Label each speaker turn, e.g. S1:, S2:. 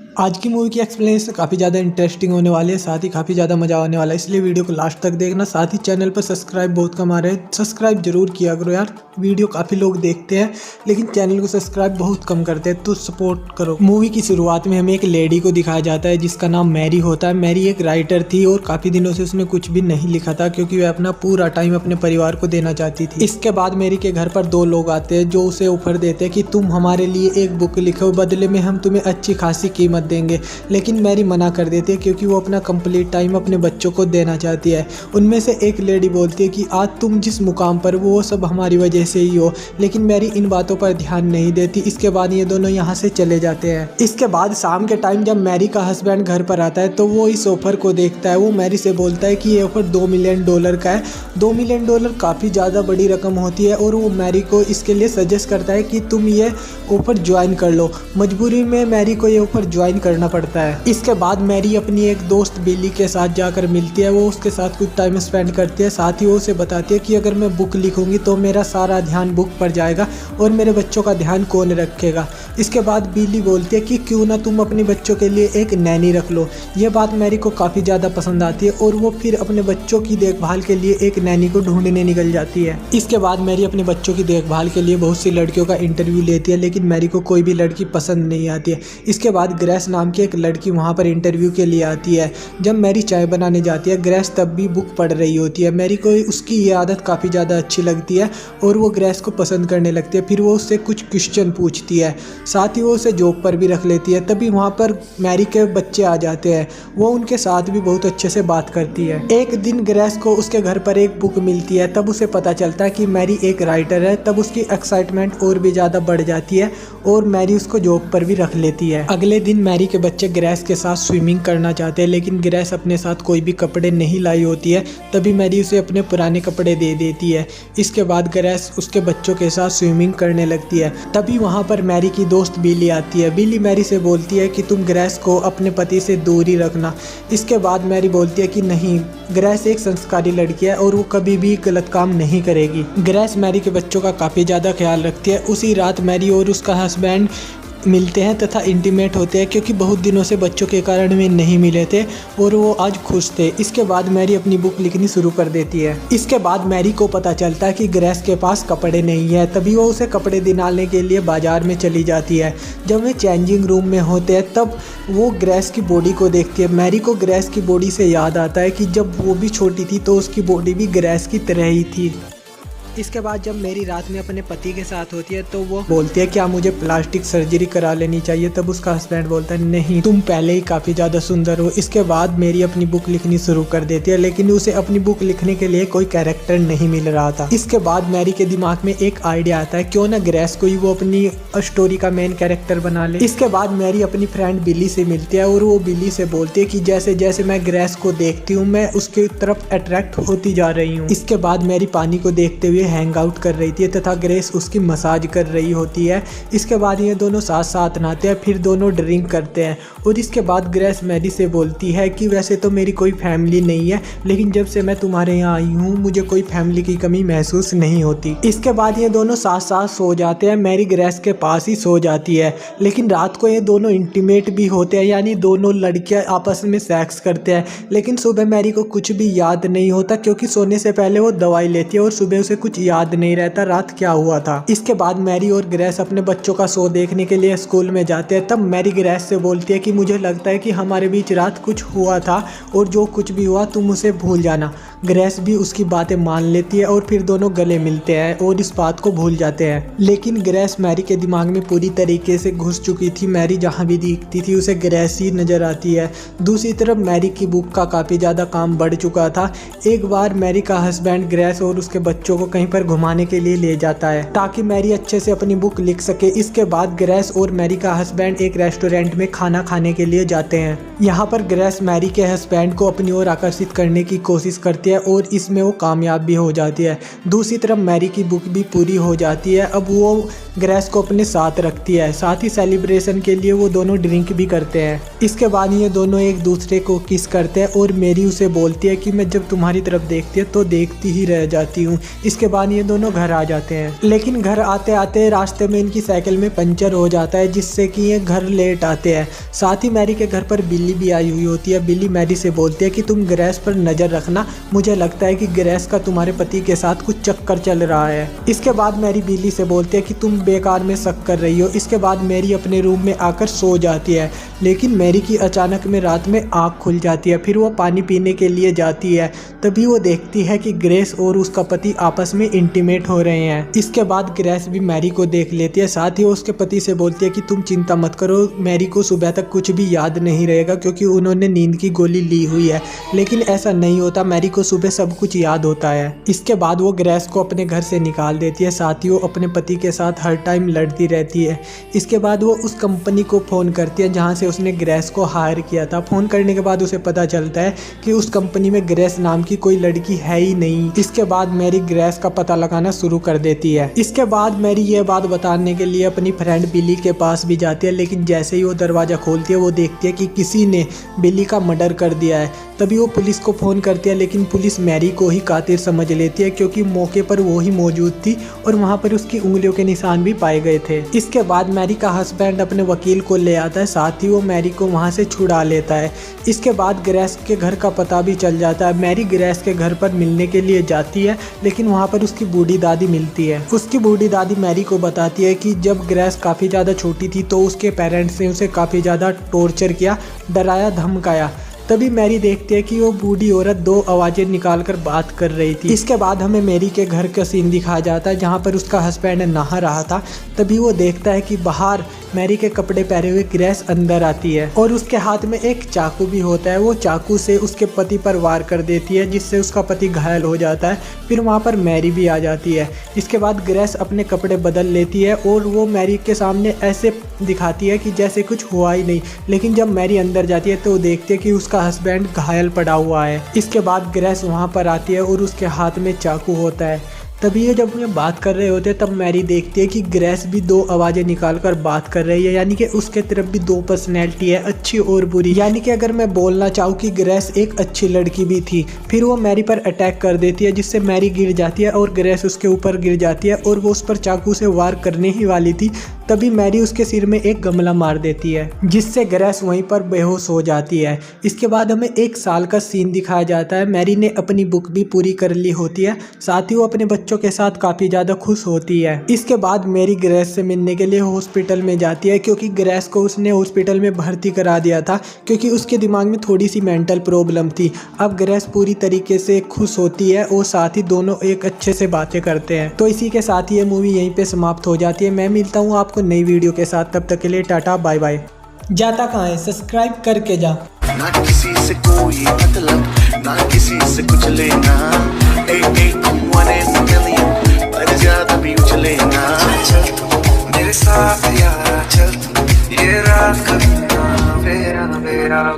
S1: आज की मूवी की एक्सप्लेनेशन काफ़ी ज़्यादा इंटरेस्टिंग होने वाली है, साथ ही काफ़ी ज़्यादा मजा आने वाला है, इसलिए वीडियो को लास्ट तक देखना। साथ ही चैनल पर सब्सक्राइब बहुत कम आ रहे हैं, सब्सक्राइब जरूर किया करो यार। वीडियो काफ़ी लोग देखते हैं लेकिन चैनल को सब्सक्राइब बहुत कम करते हैं, तो सपोर्ट करो। मूवी की शुरुआत में हमें एक लेडी को दिखाया जाता है जिसका नाम मैरी होता है। मैरी एक राइटर थी और काफ़ी दिनों से उसने कुछ भी नहीं लिखा था क्योंकि वह अपना पूरा टाइम अपने परिवार को देना चाहती थी। इसके बाद मैरी के घर पर दो लोग आते हैं जो उसे ऑफर देते हैं कि तुम हमारे लिए एक बुक लिखो, बदले में हम तुम्हें अच्छी खासी कीमत देंगे। लेकिन मैरी मना कर देती है क्योंकि वो अपना कंप्लीट टाइम अपने बच्चों को देना चाहती है। उनमें से एक लेडी बोलती है कि आज तुम जिस मुकाम पर वो सब हमारी वजह से ही हो, लेकिन मैरी इन बातों पर ध्यान नहीं देती। इसके बाद ये दोनों यहाँ से चले जाते हैं। इसके बाद शाम के टाइम जब मैरी का हस्बैंड घर पर आता है तो वो इस ऑफर को देखता है। वो मैरी से बोलता है कि ये ऑफर $2 मिलियन का है। $2 मिलियन काफ़ी ज़्यादा बड़ी रकम होती है और वो मैरी को इसके लिए सजेस्ट करता है कि तुम ये ऑफर ज्वाइन कर लो। मजबूरी में मैरी को ये ऑफर ज्वाइन करना पड़ता है। इसके बाद मैरी अपनी एक दोस्त बिली के साथ जाकर मिलती है। वो उसके साथ कुछ टाइम स्पेंड करती है। साथ ही वो उसे बताती है कि अगर मैं बुक लिखूंगी तो मेरा सारा ध्यान बुक पर जाएगा और मेरे बच्चों का ध्यान कौन रखेगा। इसके बाद बिली बोलती है कि क्यों ना तुम अपने बच्चों के लिए एक नैनी रख लो। यह बात मैरी को काफ़ी ज़्यादा पसंद आती है और वो फिर अपने बच्चों की देखभाल के लिए एक नैनी को ढूंढने निकल जाती है। इसके बाद मैरी अपने बच्चों की देखभाल के लिए बहुत सी लड़कियों का इंटरव्यू लेती है लेकिन मैरी को कोई भी लड़की पसंद नहीं आती है। इसके बाद ग्रेस नाम की एक लड़की वहाँ पर इंटरव्यू के लिए आती है। जब मैरी चाय बनाने जाती है, ग्रेस तब भी बुक पढ़ रही होती है। मैरी को उसकी ये आदत काफ़ी ज़्यादा अच्छी लगती है और वो ग्रेस को पसंद करने लगती है। फिर वो उससे कुछ क्वेश्चन पूछती है, साथ ही वो उसे जॉब पर भी रख लेती है। तभी वहाँ पर मैरी के बच्चे आ जाते हैं। वो उनके साथ भी बहुत अच्छे से बात करती है। एक दिन ग्रेस को उसके घर पर एक बुक मिलती है। तब उसे पता चलता है कि मैरी एक राइटर है। तब उसकी एक्साइटमेंट और भी ज़्यादा बढ़ जाती है और मैरी उसको जॉब पर भी रख लेती है। अगले दिन मैरी के बच्चे ग्रेस के साथ स्विमिंग करना चाहते हैं लेकिन ग्रेस अपने साथ कोई भी कपड़े नहीं लाई होती है। तभी मैरी उसे अपने पुराने कपड़े दे देती है। इसके बाद ग्रेस उसके बच्चों के साथ स्विमिंग करने लगती है। तभी वहाँ पर मैरी की दोस्त बिली आती है। बिली मैरी से बोलती है कि तुम ग्रेस को अपने पति से दूर ही रखना। इसके बाद मैरी बोलती है कि नहीं, ग्रेस एक संस्कारी लड़की है और वो कभी भी गलत काम नहीं करेगी। ग्रेस मैरी के बच्चों का काफ़ी ज़्यादा ख्याल रखती है। उसी रात मैरी और उसका हस्बैंड मिलते हैं तथा इंटीमेट होते हैं क्योंकि बहुत दिनों से बच्चों के कारण वे नहीं मिले थे और वो आज खुश थे। इसके बाद मैरी अपनी बुक लिखनी शुरू कर देती है। इसके बाद मैरी को पता चलता है कि ग्रेस के पास कपड़े नहीं है। तभी वो उसे कपड़े दिलाने के लिए बाजार में चली जाती है। जब वे चेंजिंग रूम में होते हैं तब वो ग्रेस की बॉडी को देखती है। मैरी को ग्रेस की बॉडी से याद आता है कि जब वो भी छोटी थी तो उसकी बॉडी भी ग्रेस की तरह ही थी। इसके बाद जब मेरी रात में अपने पति के साथ होती है तो वो बोलती है क्या मुझे प्लास्टिक सर्जरी करा लेनी चाहिए। तब उसका हस्बैंड बोलता है नहीं, तुम पहले ही काफ़ी ज़्यादा सुंदर हो। इसके बाद मेरी अपनी बुक लिखनी शुरू कर देती है लेकिन उसे अपनी बुक लिखने के लिए कोई कैरेक्टर नहीं मिल रहा था। इसके बाद मैरी के दिमाग में एक आइडिया आता है, क्यों ना ग्रेस को ही वो अपनी स्टोरी का मेन कैरेक्टर बना ले। इसके बाद मैरी अपनी फ्रेंड बिली से मिलती है और वो बिली से बोलती है कि जैसे जैसे मैं ग्रेस को देखती हूँ मैं उसके तरफ अट्रैक्ट होती जा रही हूँ। इसके बाद मैरी पानी को देखते हुए हैंग आउट कर रही थी तथा ग्रेस उसकी मसाज कर रही होती है। इसके बाद ये दोनों साथ साथ नहाते हैं, फिर दोनों ड्रिंक करते हैं और इसके बाद ग्रेस मैरी से बोलती है कि वैसे तो मेरी कोई फैमिली नहीं है लेकिन जब से मैं तुम्हारे यहाँ आई हूँ मुझे कोई फैमिली की कमी महसूस नहीं होती। इसके बाद ये दोनों साथ साथ सो जाते हैं। मैरी ग्रेस के पास ही सो जाती है लेकिन रात को ये दोनों इंटीमेट भी होते हैं, यानी दोनों लड़कियाँ आपस में सेक्स करते हैं। लेकिन सुबह मैरी को कुछ भी याद नहीं होता क्योंकि सोने से पहले वो दवाई लेती है और सुबह उसे कुछ याद नहीं रहता रात क्या हुआ था। इसके बाद मैरी और ग्रेस अपने बच्चों का शो देखने के लिए स्कूल में जाते हैं। तब मैरी ग्रेस से बोलती है कि मुझे लगता है कि हमारे बीच रात कुछ हुआ था और जो कुछ भी हुआ तुम उसे भूल जाना। ग्रेस भी उसकी बातें मान लेती है और फिर दोनों गले मिलते हैं और इस बात को भूल जाते हैं। लेकिन ग्रेस मैरी के दिमाग में पूरी तरीके से घुस चुकी थी। मैरी जहाँ भी दिखती थी उसे ग्रेस ही नजर आती है। दूसरी तरफ मैरी की बुक का काफ़ी ज़्यादा काम बढ़ चुका था। एक बार मैरी का हस्बैंड ग्रेस और उसके बच्चों को कहीं पर घुमाने के लिए ले जाता है ताकि मैरी अच्छे से अपनी बुक लिख सके। इसके बाद ग्रेस और मैरी का हस्बैंड एक रेस्टोरेंट में खाना खाने के लिए जाते हैं। यहाँ पर ग्रेस मैरी के हस्बैंड को अपनी ओर आकर्षित करने की कोशिश करती है है और इसमें वो कामयाब भी हो जाती है। दूसरी तरफ मैरी की बुक भी पूरी हो जाती है। अब वो ग्रेस को अपने साथ रखती है, साथ ही सेलिब्रेशन के लिए वो दोनों ड्रिंक भी करते हैं। इसके बाद ये दोनों एक दूसरे को किस करते हैं और मैरी उसे बोलती है कि मैं जब तुम्हारी तरफ देखती है तो देखती ही रह जाती हूँ। इसके बाद ये दोनों घर आ जाते हैं, लेकिन घर आते आते रास्ते में इनकी साइकिल में पंचर हो जाता है, जिससे कि ये घर लेट आते हैं। साथ ही मैरी के घर पर बिल्ली भी आई हुई होती है। बिल्ली मैरी से बोलती है कि तुम ग्रेस पर नज़र रखना, मुझे लगता है कि ग्रेस का तुम्हारे पति के साथ कुछ चक्कर चल रहा है। इसके बाद मैरी बिल्ली से बोलती है कि तुम बेकार में शक कर रही हो। इसके बाद मैरी अपने रूम में आकर सो जाती है, लेकिन मैरी की अचानक में रात में आँख खुल जाती है। फिर वो पानी पीने के लिए जाती है, तभी वो देखती है कि ग्रेस और उसका पति आपस में इंटीमेट हो रहे हैं। इसके बाद ग्रेस भी मैरी को देख लेती है। साथ ही वो उसके पति से बोलती है कि तुम चिंता मत करो, मैरी को सुबह तक कुछ भी याद नहीं रहेगा क्योंकि उन्होंने नींद की गोली ली हुई है। लेकिन ऐसा नहीं होता, मैरी को सुबह सब कुछ याद होता है। इसके बाद वो ग्रेस को अपने घर से निकाल देती है। साथ ही वो अपने पति के साथ हर टाइम लड़ती रहती है। इसके बाद वो उस कंपनी को फ़ोन करती है जहाँ से उसने ग्रेस को हायर किया था। फ़ोन करने के बाद उसे पता चलता है कि उस कंपनी में ग्रेस नाम की कोई लड़की है ही नहीं। इसके बाद मैरी ग्रेस का पता लगाना शुरू कर देती है। इसके बाद मैरी ये बात बताने के लिए अपनी फ्रेंड बिली के पास भी जाती है, लेकिन जैसे ही वो दरवाज़ा खोलती है वो देखती है कि किसी ने बिली का मर्डर कर दिया है। तभी वो पुलिस को फ़ोन करती है, लेकिन पुलिस मैरी को ही कातिल समझ लेती है क्योंकि मौके पर वो ही मौजूद थी और वहाँ पर उसकी उंगलियों के निशान भी पाए गए थे। इसके बाद मैरी का हस्बैंड अपने वकील को ले आता है, साथ ही वो मैरी को वहाँ से छुड़ा लेता है। इसके बाद ग्रेस के घर का पता भी चल जाता है। मैरी ग्रेस के घर पर मिलने के लिए जाती है, लेकिन वहाँ पर उसकी बूढ़ी दादी मिलती है। उसकी बूढ़ी दादी मैरी को बताती है कि जब ग्रेस काफ़ी ज़्यादा छोटी थी तो उसके पेरेंट्स ने उसे काफ़ी ज़्यादा टॉर्चर किया, डराया, धमकाया। तभी मैरी देखती है कि वो बूढ़ी औरत दो आवाज़ें निकालकर बात कर रही थी। इसके बाद हमें मैरी के घर का सीन दिखाया जाता है जहाँ पर उसका हस्बैंड नहा रहा था। तभी वो देखता है कि बाहर मैरी के कपड़े पहने हुए ग्रेस अंदर आती है और उसके हाथ में एक चाकू भी होता है। वो चाकू से उसके पति पर वार कर देती है, जिससे उसका पति घायल हो जाता है। फिर वहाँ पर मैरी भी आ जाती है। इसके बाद ग्रेस अपने कपड़े बदल लेती है और वो मैरी के सामने ऐसे दिखाती है कि जैसे कुछ हुआ ही नहीं। लेकिन जब मैरी अंदर जाती है तो वो देखती है कि उसका हस्बैंड घायल पड़ा हुआ है। इसके बाद ग्रेस वहाँ पर आती है और उसके हाथ में चाकू होता है। तभी ये जब ये बात कर रहे होते हैं तब मैरी देखती है कि ग्रेस भी दो आवाज़ें निकाल कर बात कर रही है, यानी कि उसके तरफ भी दो पर्सनैलिटी है, अच्छी और बुरी। यानी कि अगर मैं बोलना चाहूँ कि ग्रेस एक अच्छी लड़की भी थी। फिर वो मैरी पर अटैक कर देती है, जिससे मैरी गिर जाती है और ग्रेस उसके ऊपर गिर जाती है और वो उस पर चाकू से वार करने ही वाली थी। तभी मैरी उसके सिर में एक गमला मार देती है, जिससे ग्रेस वहीं पर बेहोश हो जाती है। इसके बाद हमें 1 साल का सीन दिखाया जाता है। मैरी ने अपनी बुक भी पूरी कर ली होती है, साथ ही वो अपने बच्चों के साथ काफ़ी ज़्यादा खुश होती है। इसके बाद मैरी ग्रेस से मिलने के लिए हॉस्पिटल में जाती है, क्योंकि ग्रेस को उसने हॉस्पिटल में भर्ती करा दिया था क्योंकि उसके दिमाग में थोड़ी सी मेंटल प्रॉब्लम थी। अब ग्रेस पूरी तरीके से खुश होती है और साथ ही दोनों एक अच्छे से बातें करते हैं। तो इसी के साथ ये मूवी यहीं पे समाप्त हो जाती है। मैं मिलता हूँ आपको नई वीडियो के साथ, तब तक के लिए टाटा बाय बाय। जाता कहाँ है, सब्सक्राइब करके जा।
S2: ना किसी से कोई मतलब, ना किसी से कुछ लेना, एक one in a million, पर ज्यादा भी उछलेना। चल तू मेरे साथ यार, चल तू ये रात कभी ना मेरा